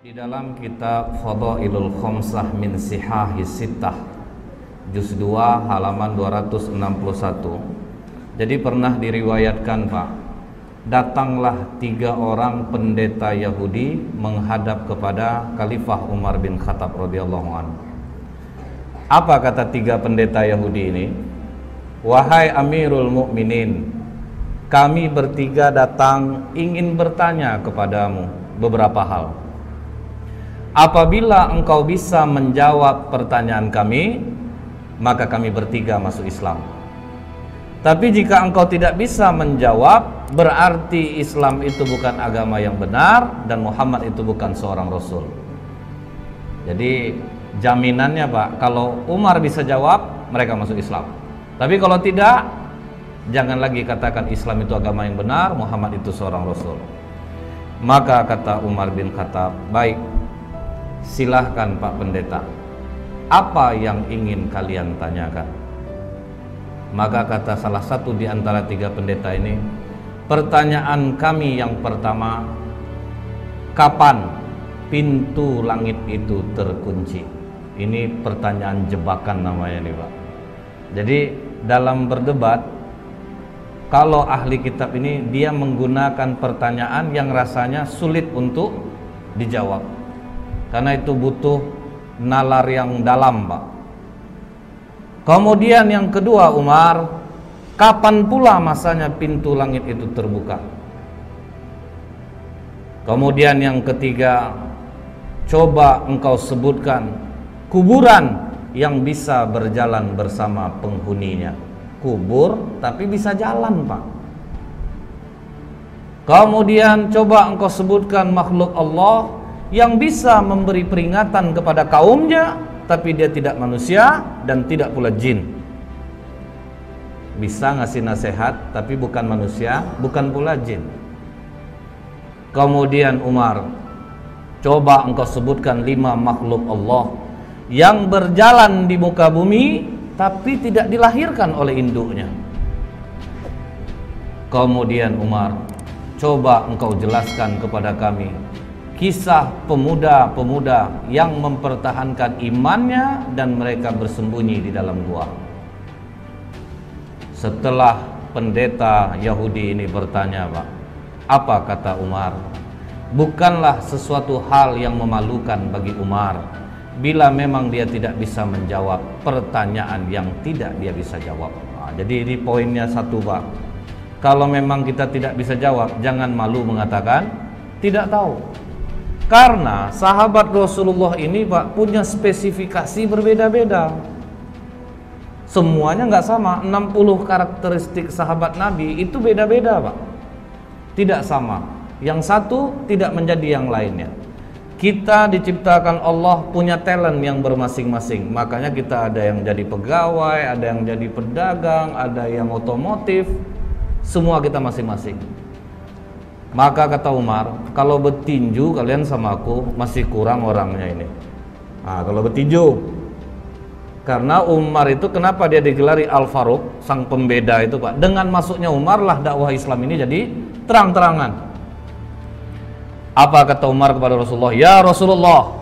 Di dalam kitab Fadailul Khamsah min Sihahis Sittah Juz 2 halaman 261. Jadi pernah diriwayatkan, Pak, datanglah 3 orang pendeta Yahudi menghadap kepada Khalifah Umar bin Khattab radhiyallahu anhu. Apa kata 3 pendeta Yahudi ini? Wahai Amirul Mukminin, kami bertiga datang ingin bertanya kepadamu beberapa hal. Apabila engkau bisa menjawab pertanyaan kami, maka kami bertiga masuk Islam. Tapi jika engkau tidak bisa menjawab, berarti Islam itu bukan agama yang benar dan Muhammad itu bukan seorang Rasul. Jadi jaminannya, Pak, kalau Umar bisa jawab, mereka masuk Islam. Tapi kalau tidak, jangan lagi katakan Islam itu agama yang benar, Muhammad itu seorang Rasul. Maka kata Umar bin Khattab, baik, silahkan Pak Pendeta, apa yang ingin kalian tanyakan? Maka kata salah satu di antara 3 pendeta ini, pertanyaan kami yang pertama, kapan pintu langit itu terkunci? Ini pertanyaan jebakan namanya nih, Pak. Jadi dalam berdebat, kalau ahli kitab ini dia menggunakan pertanyaan yang rasanya sulit untuk dijawab, karena itu butuh nalar yang dalam, Pak. Kemudian yang kedua, Umar, kapan pula masanya pintu langit itu terbuka? Kemudian yang ketiga, coba engkau sebutkan kuburan yang bisa berjalan bersama penghuninya. Kubur tapi bisa jalan, Pak. Kemudian coba engkau sebutkan makhluk Allah yang bisa memberi peringatan kepada kaumnya, tapi dia tidak manusia dan tidak pula jin. Bisa ngasih nasihat, tapi bukan manusia, bukan pula jin. Kemudian Umar, coba engkau sebutkan 5 makhluk Allah yang berjalan di muka bumi, tapi tidak dilahirkan oleh induknya. Kemudian Umar, coba engkau jelaskan kepada kami kisah pemuda-pemuda yang mempertahankan imannya dan mereka bersembunyi di dalam gua. Setelah pendeta Yahudi ini bertanya, Pak, apa kata Umar? Bukanlah sesuatu hal yang memalukan bagi Umar bila memang dia tidak bisa menjawab pertanyaan yang tidak dia bisa jawab. Nah, jadi ini poinnya 1, Pak. Kalau memang kita tidak bisa jawab, jangan malu mengatakan tidak tahu. Karena sahabat Rasulullah ini, Pak, punya spesifikasi berbeda-beda. Semuanya nggak sama. 60 karakteristik sahabat Nabi itu beda-beda, Pak. Tidak sama. Yang satu tidak menjadi yang lainnya. Kita diciptakan Allah punya talent yang bermasing-masing. Makanya kita ada yang jadi pegawai, ada yang jadi pedagang, ada yang otomotif. Semua kita masing-masing. Maka kata Umar, kalau bertinju kalian sama aku masih kurang orangnya ini. Nah, kalau bertinju, karena Umar itu kenapa dia digelari Al-Faruq, sang pembeda itu, Pak? Dengan masuknya Umar lah dakwah Islam ini jadi terang-terangan. Apa kata Umar kepada Rasulullah? Ya Rasulullah,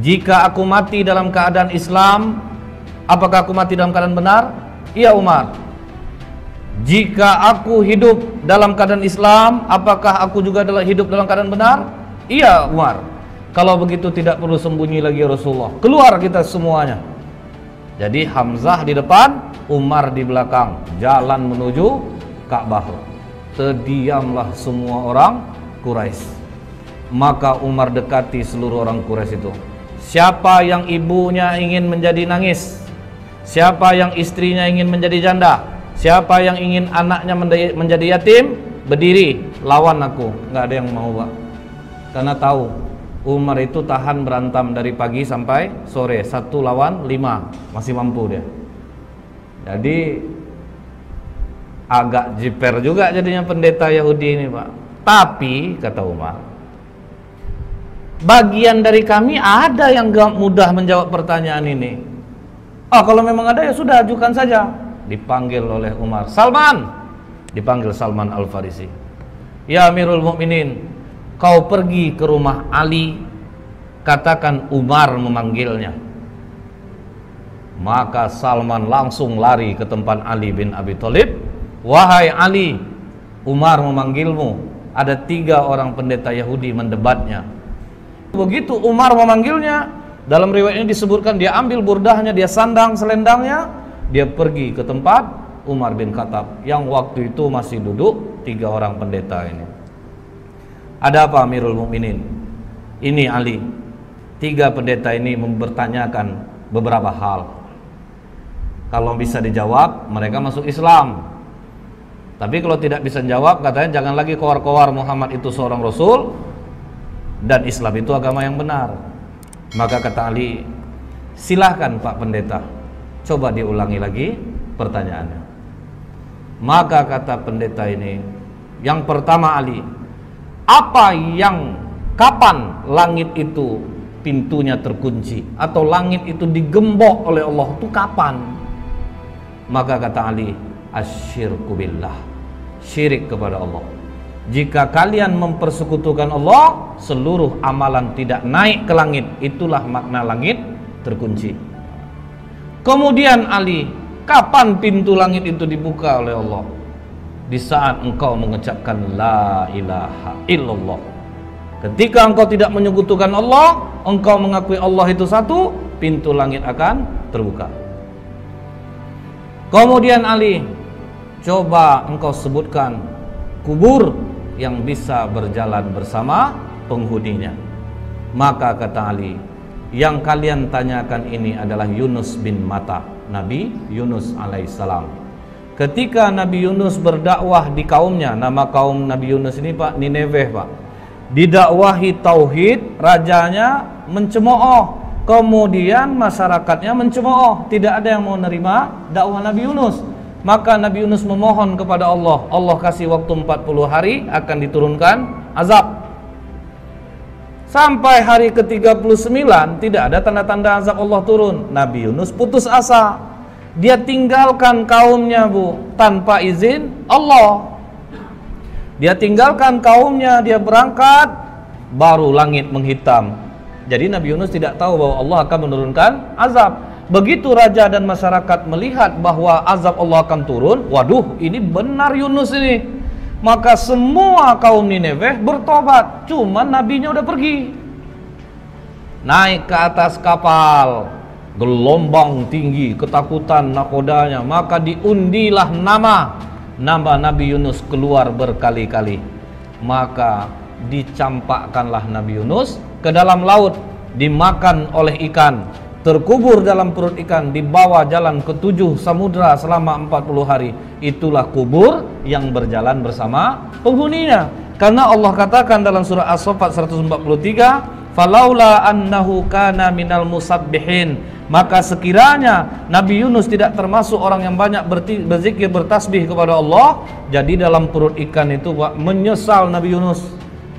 jika aku mati dalam keadaan Islam, apakah aku mati dalam keadaan benar? Iya Umar. Jika aku hidup dalam keadaan Islam, apakah aku juga hidup dalam keadaan benar? Iya Umar. Kalau begitu tidak perlu sembunyi lagi Rasulullah. Keluar kita semuanya. Jadi Hamzah di depan, Umar di belakang, jalan menuju Ka'bah. Terdiamlah semua orang Quraisy. Maka Umar dekati seluruh orang Quraisy itu. Siapa yang ibunya ingin menjadi nangis? Siapa yang istrinya ingin menjadi janda? Siapa yang ingin anaknya menjadi yatim, berdiri, lawan aku. Nggak ada yang mau, Pak. Karena tahu Umar itu tahan berantam dari pagi sampai sore, 1 lawan 5, masih mampu dia. Jadi agak jiper juga jadinya pendeta Yahudi ini, Pak. Tapi kata Umar, bagian dari kami ada yang gak mudah menjawab pertanyaan ini. Kalau memang ada ya sudah, ajukan saja. Dipanggil oleh Umar, Salman. Dipanggil Salman Al-Farisi. Ya Amirul Mukminin, kau pergi ke rumah Ali katakan Umar memanggilnya. Maka Salman langsung lari ke tempat Ali bin Abi Thalib. Wahai Ali, Umar memanggilmu. Ada 3 orang pendeta Yahudi mendebatnya. Begitu Umar memanggilnya, dalam riwayat ini disebutkan dia ambil burdahnya, dia sandang selendangnya, dia pergi ke tempat Umar bin Khattab yang waktu itu masih duduk 3 orang pendeta ini. Ada apa Amirul Mukminin? Ini Ali. 3 pendeta ini mempertanyakan beberapa hal. Kalau bisa dijawab, mereka masuk Islam. Tapi kalau tidak bisa jawab, katanya jangan lagi kowar-kowar Muhammad itu seorang Rasul dan Islam itu agama yang benar. Maka kata Ali, silahkan Pak Pendeta, coba diulangi lagi pertanyaannya. Maka kata pendeta ini, yang pertama Ali, kapan langit itu pintunya terkunci atau langit itu digembok oleh Allah, itu kapan? Maka kata Ali, asyirku billah, syirik kepada Allah. Jika kalian mempersekutukan Allah, seluruh amalan tidak naik ke langit. Itulah makna langit terkunci. Kemudian Ali, kapan pintu langit itu dibuka oleh Allah? Di saat engkau mengucapkan la ilaha illallah. Ketika engkau tidak menyekutukan Allah, engkau mengakui Allah itu satu, pintu langit akan terbuka. Kemudian Ali, coba engkau sebutkan kubur yang bisa berjalan bersama penghuninya. Maka kata Ali, yang kalian tanyakan ini adalah Yunus bin Matta, Nabi Yunus alaihissalam. Ketika Nabi Yunus berdakwah di kaumnya, nama kaum Nabi Yunus ini Pak, Nineveh Pak, didakwahi tauhid, rajanya mencemooh, kemudian masyarakatnya mencemooh, tidak ada yang mau nerima dakwah Nabi Yunus. Maka Nabi Yunus memohon kepada Allah, Allah kasih waktu 40 hari akan diturunkan azab. Sampai hari ke-39 tidak ada tanda-tanda azab Allah turun. Nabi Yunus putus asa, dia tinggalkan kaumnya Bu, tanpa izin Allah. Dia tinggalkan kaumnya, dia berangkat, baru langit menghitam. Jadi Nabi Yunus tidak tahu bahwa Allah akan menurunkan azab. Begitu raja dan masyarakat melihat bahwa azab Allah akan turun, waduh, ini benar Yunus ini. Maka semua kaum Nineveh bertobat, cuman nabinya udah pergi. Naik ke atas kapal, gelombang tinggi, ketakutan nakodanya, maka diundilah nama Nabi Yunus keluar berkali-kali. Maka dicampakkanlah Nabi Yunus ke dalam laut, dimakan oleh ikan, terkubur dalam perut ikan, dibawa jalan ke 7 samudra selama 40 hari. Itulah kubur yang berjalan bersama penghuninya. Karena Allah katakan dalam surah As-Saffat 143, falaula annahu kana minal musabbihin, maka sekiranya Nabi Yunus tidak termasuk orang yang banyak berzikir, bertasbih kepada Allah, jadi dalam perut ikan itu Pak, menyesal Nabi Yunus.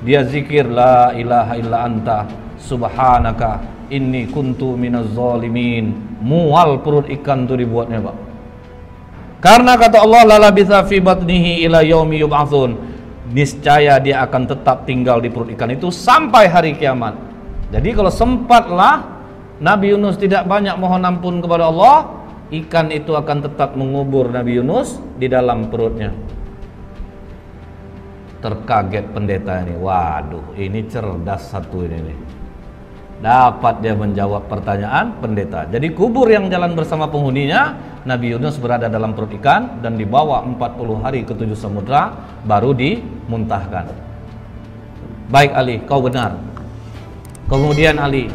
Dia zikir la ilaha illa anta subhanaka inni kuntu minaz zalimin. Mual perut ikan itu dibuatnya Pak. Karena kata Allah la labitha fi batnihi ila yaumi yub'atsun, niscaya dia akan tetap tinggal di perut ikan itu sampai hari kiamat. Jadi kalau sempatlah Nabi Yunus tidak banyak mohon ampun kepada Allah, ikan itu akan tetap mengubur Nabi Yunus di dalam perutnya. Terkaget pendeta ini, waduh ini cerdas satu ini nih. Dapat dia menjawab pertanyaan pendeta. Jadi kubur yang jalan bersama penghuninya, Nabi Yunus berada dalam perut ikan dan dibawa 40 hari ke 7 samudra baru dimuntahkan. Baik Ali, kau benar. Kemudian Ali,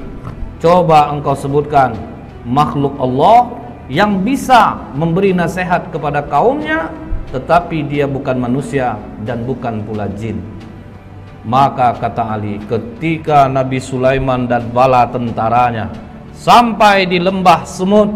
coba engkau sebutkan makhluk Allah yang bisa memberi nasihat kepada kaumnya tetapi dia bukan manusia dan bukan pula jin. Maka kata Ali, ketika Nabi Sulaiman dan bala tentaranya sampai di lembah semut,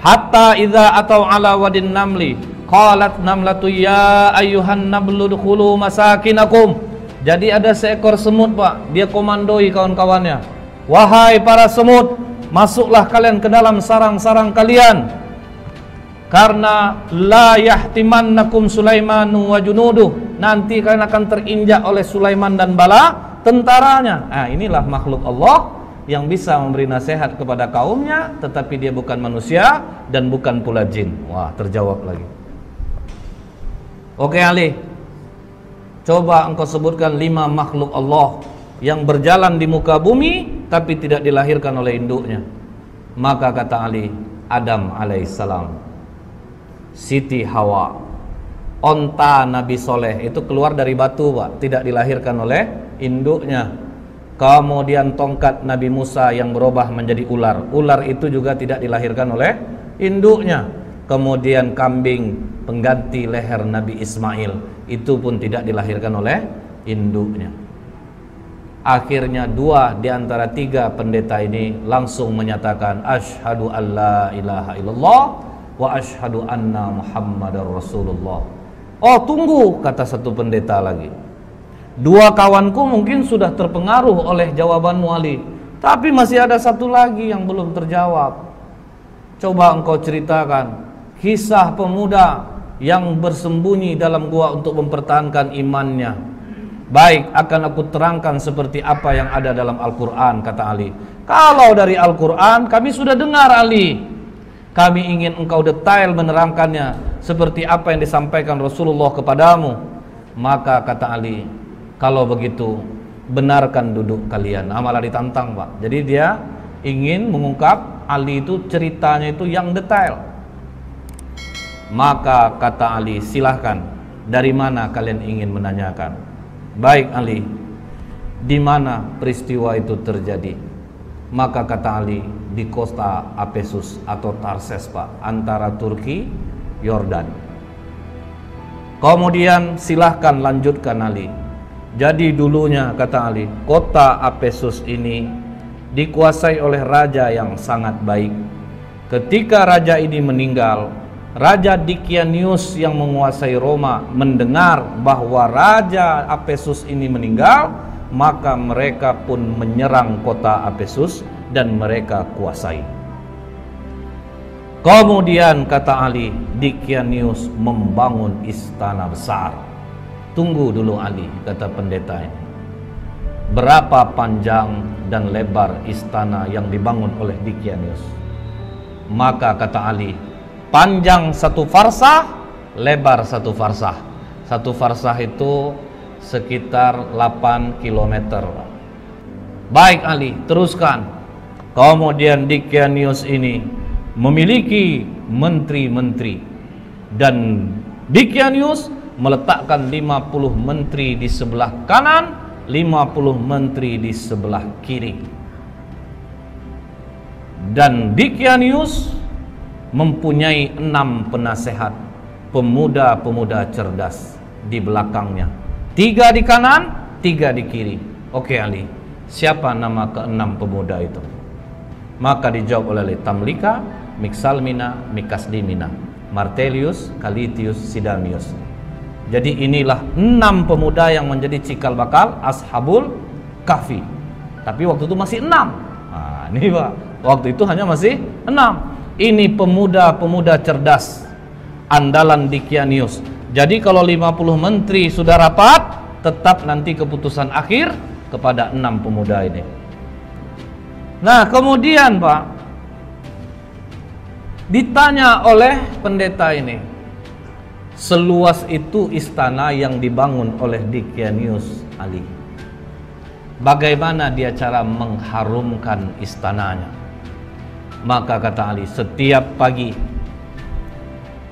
hatta idza atau ala wadin namli qalat namlatu ya ayyuhan nablu dkhulu masakinakum. Jadi ada seekor semut Pak, dia komandoi kawan-kawannya, wahai para semut, masuklah kalian ke dalam sarang-sarang kalian, karena la yahtimannakum Sulaimanu wa junuduh, nanti kalian akan terinjak oleh Sulaiman dan bala tentaranya. Nah, inilah makhluk Allah yang bisa memberi nasihat kepada kaumnya, tetapi dia bukan manusia dan bukan pula jin. Wah, terjawab lagi. Oke Ali, coba engkau sebutkan 5 makhluk Allah yang berjalan di muka bumi tapi tidak dilahirkan oleh induknya. Maka kata Ali, Adam alaihissalam, Siti Hawa, onta Nabi Soleh itu keluar dari batu Pak, tidak dilahirkan oleh induknya. Kemudian tongkat Nabi Musa yang berubah menjadi ular, ular itu juga tidak dilahirkan oleh induknya. Kemudian kambing pengganti leher Nabi Ismail, itu pun tidak dilahirkan oleh induknya. Akhirnya 2 di antara 3 pendeta ini langsung menyatakan asyhadu alla ilaha illallah wa asyhadu anna muhammadar rasulullah. Oh tunggu, kata satu pendeta lagi, 2 kawanku mungkin sudah terpengaruh oleh jawabanmu Ali, tapi masih ada 1 lagi yang belum terjawab. Coba engkau ceritakan kisah pemuda yang bersembunyi dalam gua untuk mempertahankan imannya. Baik, akan aku terangkan seperti apa yang ada dalam Al-Quran, kata Ali. Kalau dari Al-Quran kami sudah dengar Ali, kami ingin engkau detail menerangkannya seperti apa yang disampaikan Rasulullah kepadamu. Maka kata Ali, kalau begitu benarkan duduk kalian. Nah, malah ditantang Pak. Jadi dia ingin mengungkap Ali itu ceritanya itu yang detail. Maka kata Ali, silahkan, dari mana kalian ingin menanyakan? Baik Ali, di mana peristiwa itu terjadi? Maka kata Ali, di kota Apesus atau Tarses Pak, antara Turki, Yordan. Kemudian silahkan lanjutkan Ali. Jadi dulunya kata Ali, kota Apesus ini dikuasai oleh raja yang sangat baik. Ketika raja ini meninggal, Raja Dikianius yang menguasai Roma mendengar bahwa Raja Apesus ini meninggal, maka mereka pun menyerang kota Apesus dan mereka kuasai. Kemudian kata Ali, Dikianius membangun istana besar. Tunggu dulu Ali, kata pendeta ini. Berapa panjang dan lebar istana yang dibangun oleh Dikianius? Maka kata Ali, panjang 1 farsah, lebar 1 farsah. 1 farsah itu sekitar 8 km. Baik Ali, teruskan. Kemudian Dikianius ini memiliki menteri-menteri, dan Dikianius meletakkan 50 menteri di sebelah kanan, 50 menteri di sebelah kiri. Dan Dikianius mempunyai 6 penasehat, pemuda-pemuda cerdas di belakangnya, 3 di kanan, 3 di kiri. Oke Ali, siapa nama ke-6 pemuda itu? Maka dijawab oleh Tamlika, Miksalmina, Mikasdimina, Martelius, Kalitius, Sidamius. Jadi inilah 6 pemuda yang menjadi cikal bakal Ashabul Kahfi. Tapi waktu itu masih 6. Nah, ini Pak, waktu itu hanya masih 6. Ini pemuda-pemuda cerdas andalan Dikianius. Jadi kalau 50 menteri sudah rapat, tetap nanti keputusan akhir kepada 6 pemuda ini. Nah kemudian Pak, ditanya oleh pendeta ini, seluas itu istana yang dibangun oleh Dikianius Ali, bagaimana dia cara mengharumkan istananya? Maka kata Ali, setiap pagi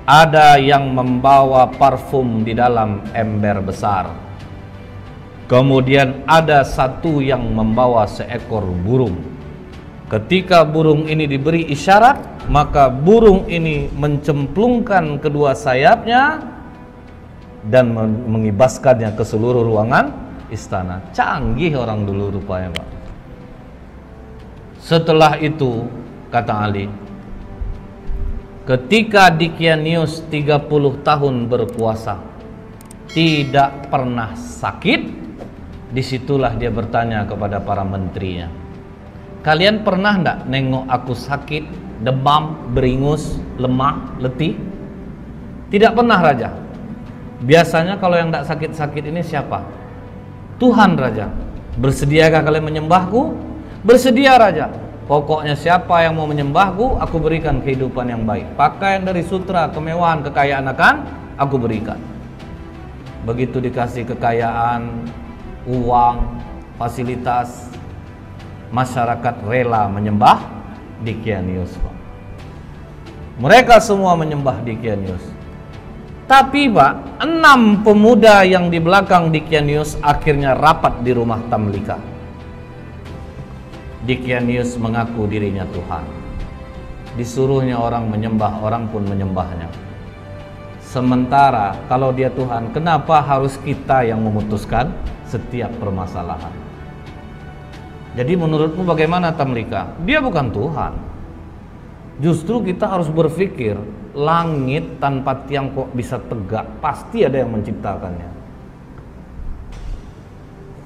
ada yang membawa parfum di dalam ember besar. Kemudian ada satu yang membawa seekor burung. Ketika burung ini diberi isyarat, maka burung ini mencemplungkan kedua sayapnya dan mengibaskannya ke seluruh ruangan istana. Canggih orang dulu rupanya Pak. Setelah itu kata Ali, ketika Dikianius 30 tahun berkuasa, tidak pernah sakit, disitulah dia bertanya kepada para menterinya, kalian pernah enggak nengok aku sakit, demam, beringus, lemah, letih? Tidak pernah Raja. Biasanya kalau yang enggak sakit-sakit ini siapa? Tuhan Raja. Bersediakah kalian menyembahku? Bersedia raja, pokoknya siapa yang mau menyembahku, aku berikan kehidupan yang baik. Pakaian dari sutra, kemewahan, kekayaan akan aku berikan. Begitu dikasih kekayaan, uang, fasilitas, masyarakat rela menyembah Dicanius. Mereka semua menyembah Dicanius. Tapi Pak, 6 pemuda yang di belakang Dicanius akhirnya rapat di rumah Tamlika. Dicanius mengaku dirinya Tuhan. Disuruhnya orang menyembah, orang pun menyembahnya. Sementara kalau dia Tuhan, kenapa harus kita yang memutuskan setiap permasalahan? Jadi menurutmu bagaimana Tamlika? Dia bukan Tuhan. Justru kita harus berpikir, langit tanpa tiang kok bisa tegak? Pasti ada yang menciptakannya.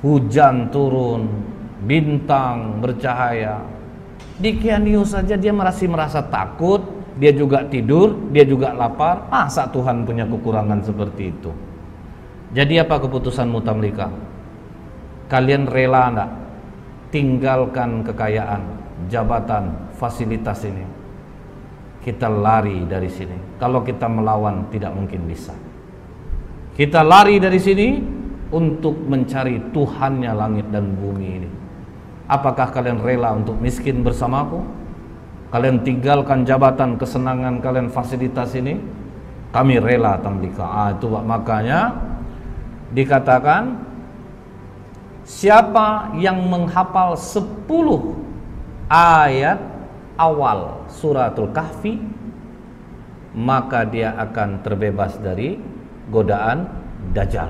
Hujan turun, bintang bercahaya. Dicanius saja dia masih merasa takut, dia juga tidur, dia juga lapar. Masa Tuhan punya kekurangan seperti itu? Jadi apa keputusanmu Tamlika? Kalian rela enggak tinggalkan kekayaan, jabatan, fasilitas ini? Kita lari dari sini. Kalau kita melawan tidak mungkin bisa. Kita lari dari sini untuk mencari Tuhannya langit dan bumi ini. Apakah kalian rela untuk miskin bersamaku? Kalian tinggalkan jabatan, kesenangan kalian, fasilitas ini? Kami rela Tamlika. Itu makanya dikatakan, siapa yang menghafal 10 ayat awal suratul Kahfi, maka dia akan terbebas dari godaan Dajjal.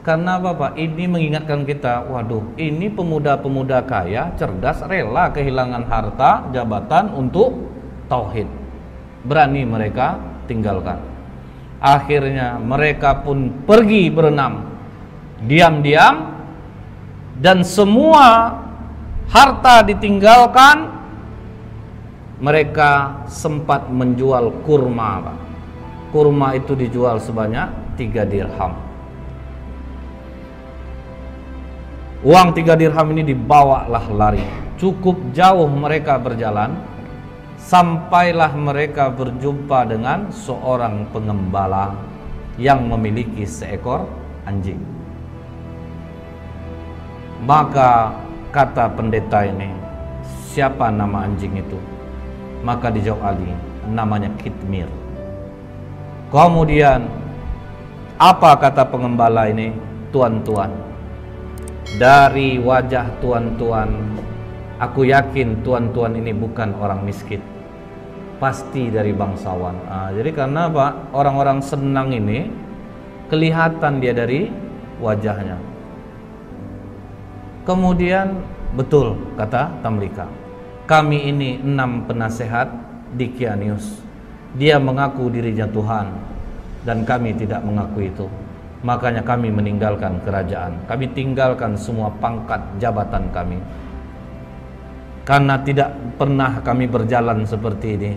Karena apa Pak? Ini mengingatkan kita, waduh, ini pemuda-pemuda kaya, cerdas, rela kehilangan harta, jabatan untuk tauhid. Berani mereka tinggalkan. Akhirnya mereka pun pergi berenam, diam-diam, dan semua harta ditinggalkan. Mereka sempat menjual kurma, Pak. Kurma itu dijual sebanyak 3 dirham. Uang 3 dirham ini dibawalah lari. Cukup jauh mereka berjalan, sampailah mereka berjumpa dengan seorang pengembala yang memiliki seekor anjing. Maka kata pendeta ini, siapa nama anjing itu? Maka dijawab Ali, namanya Kitmir. Kemudian apa kata pengembala ini? Tuan-tuan, dari wajah tuan-tuan, aku yakin tuan-tuan ini bukan orang miskin, pasti dari bangsawan. Jadi karena apa? Orang-orang senang ini kelihatan dia dari wajahnya. Kemudian betul kata Tamlika, kami ini 6 penasehat Dicanius. Dia mengaku dirinya Tuhan dan kami tidak mengaku itu. Makanya kami meninggalkan kerajaan. Kami tinggalkan semua pangkat jabatan kami. Karena tidak pernah kami berjalan seperti ini.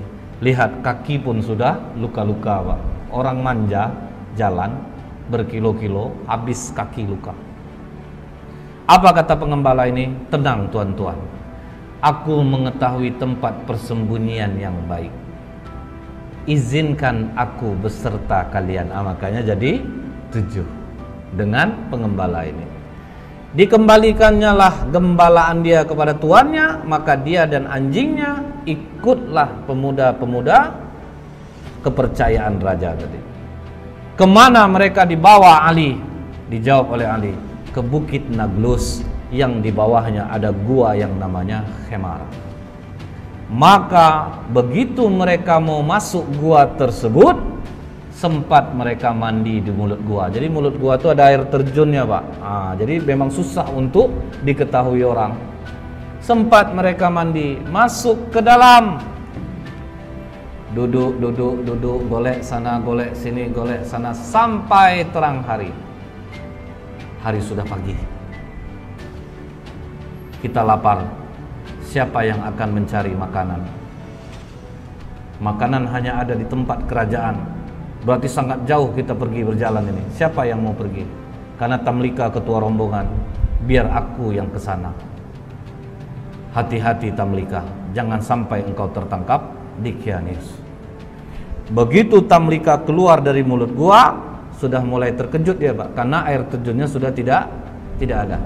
Lihat, kaki pun sudah luka-luka, Pak. Orang manja jalan berkilo-kilo, habis kaki luka. Apa kata pengembala ini? Tenang tuan-tuan, aku mengetahui tempat persembunyian yang baik. Izinkan aku beserta kalian. Makanya jadi 7 dengan pengembala ini. Dikembalikannya lah gembalaan dia kepada tuannya, maka dia dan anjingnya ikutlah pemuda-pemuda kepercayaan raja tadi. Kemana mereka dibawa Ali? Dijawab oleh Ali, ke Bukit Naglus yang di bawahnya ada gua yang namanya Khemara. Maka begitu mereka mau masuk gua tersebut, sempat mereka mandi di mulut gua. Jadi mulut gua itu ada air terjunnya, Pak. Jadi memang susah untuk diketahui orang. Sempat mereka mandi, masuk ke dalam, duduk, golek sana, golek sini, golek sana, sampai terang hari. Hari sudah pagi. Kita lapar. Siapa yang akan mencari makanan? Makanan hanya ada di tempat kerajaan. Berarti sangat jauh kita pergi berjalan ini. Siapa yang mau pergi? Karena Tamlika ketua rombongan, biar aku yang ke sana. hati-hati Tamlika, jangan sampai engkau tertangkap Dickianius. Begitu Tamlika keluar dari mulut gua, sudah mulai terkejut dia Pak, karena air terjunnya sudah tidak ada.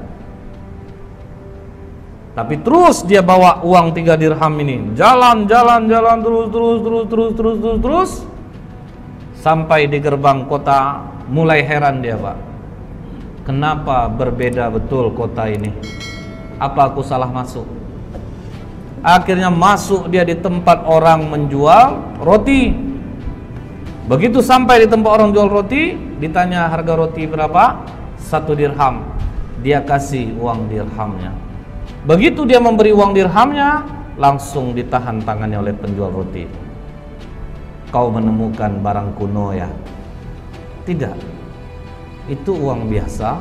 Tapi terus dia bawa uang 3 dirham ini, jalan terus sampai di gerbang kota. Mulai heran dia Pak, kenapa berbeda betul kota ini? Apa aku salah masuk? Akhirnya masuk dia di tempat orang menjual roti. Begitu sampai di tempat orang jual roti, ditanya harga roti berapa? 1 dirham. Dia kasih uang dirhamnya. Begitu dia memberi uang dirhamnya, langsung ditahan tangannya oleh penjual roti. Kau menemukan barang kuno ya? Tidak. Itu uang biasa.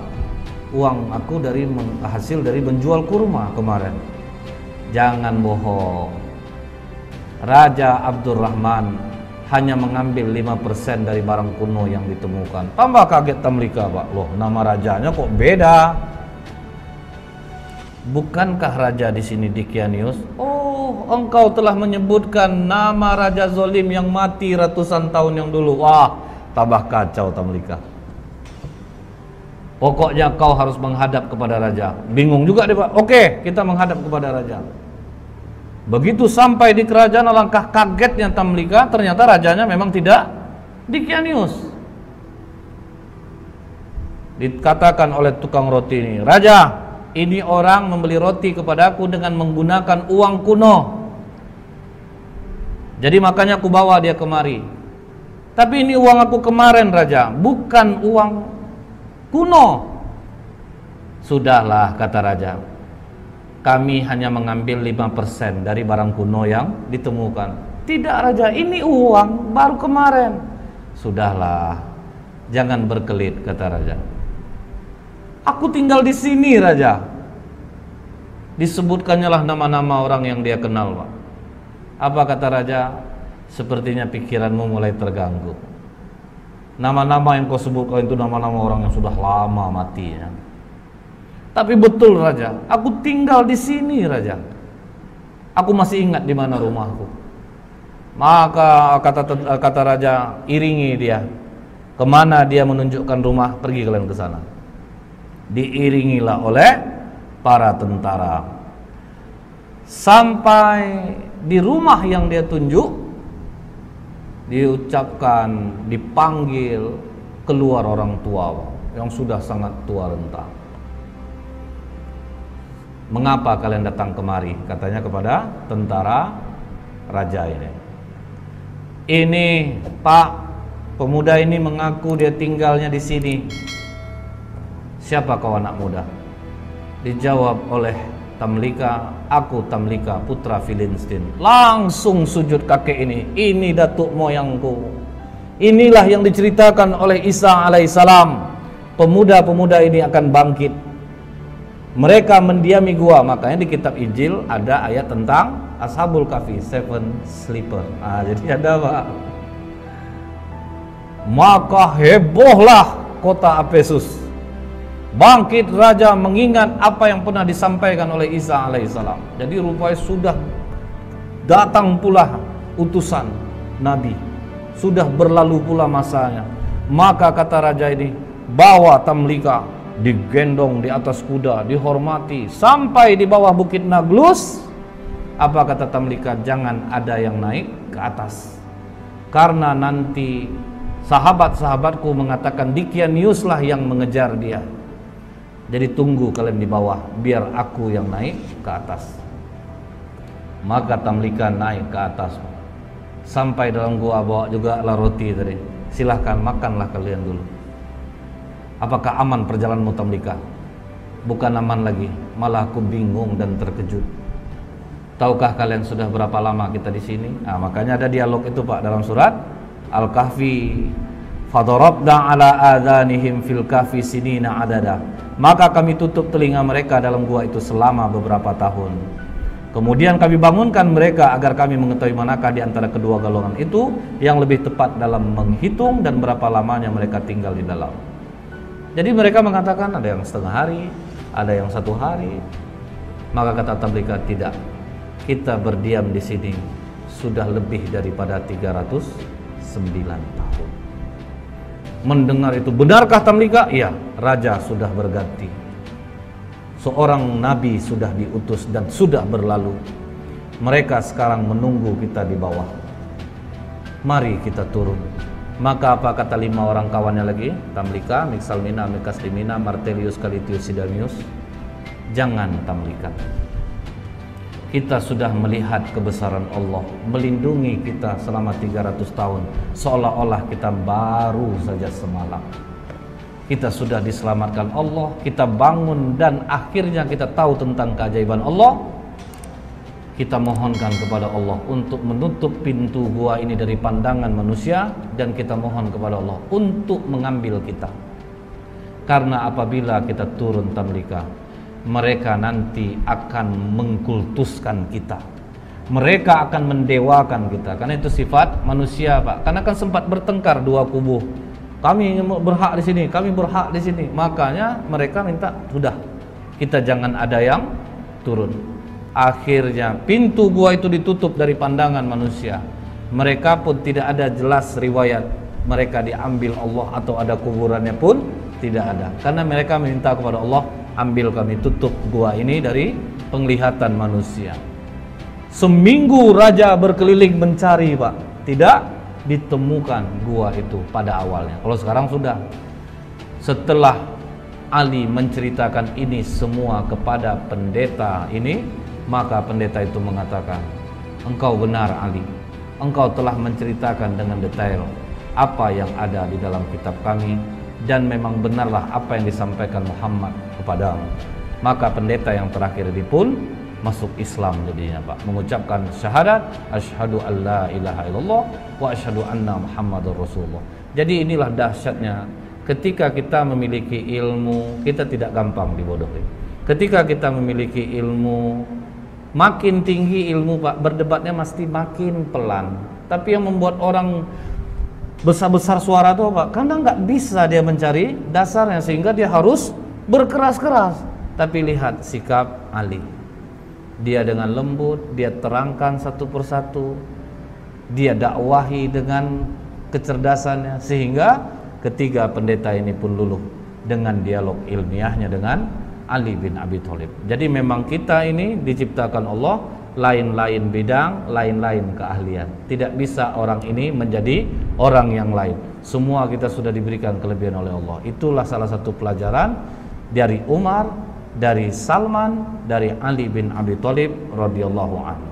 Uang aku hasil dari menjual kurma kemarin. Jangan bohong. Raja Abdurrahman hanya mengambil 5% dari barang kuno yang ditemukan. Tambah kaget Tamlika Pak, loh nama rajanya kok beda? Bukankah raja di sini Dickianius? Oh, engkau telah menyebutkan nama raja zolim yang mati ratusan tahun yang dulu. Wah, tambah kacau Tamlika. Pokoknya kau harus menghadap kepada raja. Bingung juga dia Pak. Oke, kita menghadap kepada raja. Begitu sampai di kerajaan, alangkah kagetnya Tamlika, ternyata rajanya memang tidak Dickianius. Dikatakan oleh tukang roti ini, "Raja, ini orang membeli roti kepadaku dengan menggunakan uang kuno. Jadi makanya aku bawa dia kemari. Tapi ini uang aku kemarin Raja, bukan uang kuno." Sudahlah, kata raja, kami hanya mengambil 5% dari barang kuno yang ditemukan. Tidak Raja, ini uang baru kemarin. Sudahlah, jangan berkelit, kata raja. Aku tinggal di sini Raja. Disebutkannya lah nama-nama orang yang dia kenal Pak. Apa kata raja? Sepertinya pikiranmu mulai terganggu. Nama-nama yang kau sebutkan itu nama-nama orang yang sudah lama mati ya. Tapi betul Raja, aku tinggal di sini Raja. Aku masih ingat di mana rumahku. Maka kata raja, iringi dia. Kemana dia menunjukkan rumah, pergi kalian ke sana. Diiringilah oleh para tentara. Sampai di rumah yang dia tunjuk, diucapkan, dipanggil keluar orang tua yang sudah sangat tua renta. Mengapa kalian datang kemari? Katanya kepada tentara raja ini. Ini Pak, pemuda ini mengaku dia tinggalnya di sini. Siapa kau anak muda? Dijawab oleh Tamlika, aku Tamlika putra Filistin. Langsung sujud kakek ini datuk moyangku. Inilah yang diceritakan oleh Isa alaihissalam. Pemuda-pemuda ini akan bangkit. Mereka mendiami gua. Makanya di kitab Injil ada ayat tentang Ashabul Kahfi, 7 sleeper. Jadi ada Pak. Maka hebohlah kota Efesus. Bangkit raja mengingat apa yang pernah disampaikan oleh Isa alaihissalam. Jadi rupanya sudah datang pula utusan Nabi. Sudah berlalu pula masanya. Maka kata raja ini, bawa Tamlika, digendong di atas kuda, dihormati sampai di bawah bukit Naglus. Apa kata Tamlika? Jangan ada yang naik ke atas, karena nanti sahabat-sahabatku mengatakan Dickianius lah yang mengejar dia. Jadi tunggu kalian di bawah, biar aku yang naik ke atas. Maka Tamlika naik ke atas. Sampai dalam gua, bawa juga lah roti tadi. Silahkan makanlah kalian dulu. Apakah aman perjalananmu Tamlika? Bukan aman lagi, malah aku bingung dan terkejut. Tahukah kalian sudah berapa lama kita di sini? Makanya ada dialog itu Pak dalam surat Al-Kahfi. Fadarabna ala adhanihim fil kahfi sinina adada. Maka kami tutup telinga mereka dalam gua itu selama beberapa tahun. Kemudian kami bangunkan mereka agar kami mengetahui manakah di antara kedua golongan itu yang lebih tepat dalam menghitung dan berapa lamanya mereka tinggal di dalam. Jadi mereka mengatakan ada yang setengah hari, ada yang 1 hari. Maka kata Tamlika, tidak. Kita berdiam di sini sudah lebih daripada 309 tahun. Mendengar itu, benarkah Tamlika? Iya, raja sudah berganti. Seorang nabi sudah diutus dan sudah berlalu. Mereka sekarang menunggu kita di bawah. Mari kita turun. Maka apa kata 5 orang kawannya lagi? Tamlika, Mixalmina, Mekaslimina, Martelius, Calitius, Sidamius. Jangan Tamlika. Kita sudah melihat kebesaran Allah melindungi kita selama 300 tahun, seolah-olah kita baru saja semalam. Kita sudah diselamatkan Allah, kita bangun dan akhirnya kita tahu tentang keajaiban Allah. Kita mohonkan kepada Allah untuk menutup pintu gua ini dari pandangan manusia, dan kita mohon kepada Allah untuk mengambil kita. Karena apabila kita turun Tamlika, mereka nanti akan mengkultuskan kita. Mereka akan mendewakan kita. Karena itu sifat manusia, Pak. Karena kan sempat bertengkar dua kubu. Kami berhak di sini, kami berhak di sini. Makanya mereka minta, sudah, kita jangan ada yang turun. Akhirnya pintu gua itu ditutup dari pandangan manusia. Mereka pun tidak ada jelas riwayat mereka diambil Allah atau ada kuburannya pun tidak ada. Karena mereka minta kepada Allah, ambil kami, tutup gua ini dari penglihatan manusia. Seminggu raja berkeliling mencari, Pak, tidak ditemukan gua itu pada awalnya. Kalau sekarang sudah. Setelah Ali menceritakan ini semua kepada pendeta ini, maka pendeta itu mengatakan, engkau benar Ali, engkau telah menceritakan dengan detail apa yang ada di dalam kitab kami, dan memang benarlah apa yang disampaikan Muhammad kepadamu. Maka pendeta yang terakhir ini pun masuk Islam jadinya, Pak, mengucapkan syahadat asyhadu alla ilaha illallah wa asyhadu anna muhammadar rasulullah. Jadi inilah dahsyatnya ketika kita memiliki ilmu, kita tidak gampang dibodohi. Ketika kita memiliki ilmu, makin tinggi ilmu, Pak, berdebatnya mesti makin pelan. Tapi yang membuat orang besar-besar suara itu, Pak, karena nggak bisa dia mencari dasarnya, sehingga dia harus berkeras-keras. Tapi lihat sikap Ali. Dia dengan lembut, dia terangkan satu persatu, dia dakwahi dengan kecerdasannya, sehingga ketiga pendeta ini pun luluh dengan dialog ilmiahnya dengan Ali bin Abi Thalib. Jadi memang kita ini diciptakan Allah lain-lain bidang, lain-lain keahlian. Tidak bisa orang ini menjadi orang yang lain. Semua kita sudah diberikan kelebihan oleh Allah. Itulah salah satu pelajaran dari Umar, dari Salman, dari Ali bin Abi Thalib radhiyallahu anhu.